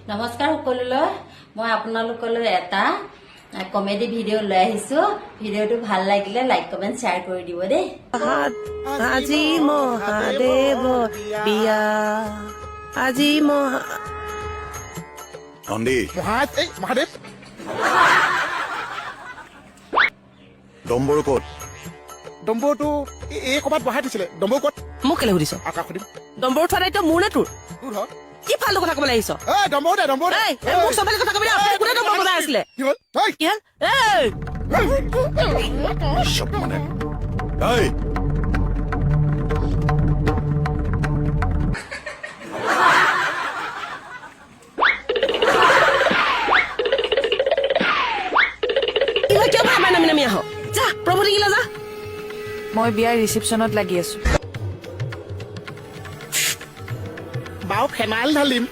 নমস্কাৰ সকলোলৈ মই আপোনালোকলৈ এটা কমেডি ভিডিঅ' লৈ আহিছো ভিডিঅ'টো ভাল লাগিলে লাইক কমেন্ট শ্বেয়াৰ কৰি দিব দেই আজি মহাদেৱ বিয়া আজি নন্দী মহাদেৱ ডম্বৰু ক'ত ডম্বৰুটো এই ক'ৰবাত বহাই থৈছিলে ডম্বৰু ক'ত মোক কেলে সুধিছ আকাশ সুধিম ডম্বৰু থোৱা দায়িত্ব মোৰ নে তোৰ তোৰ হয় কি ফাল্টু কথা ক'বলৈ আহিছ ডম্বৰু দে ডম্বৰু দে এই মোক চবেই কথা ক'বি কোনে ডম্বৰু বনাই আছিলে কি হ'ল কি হ'ল এই চব মানে এই কিয় কিয় আমাৰ নামি নামি আহ যা প্ৰভু দেখিলা যা মই বিয়াৰ ৰিচিপশ্যনত লাগি আছো বাও ফেনাইল ঢালিম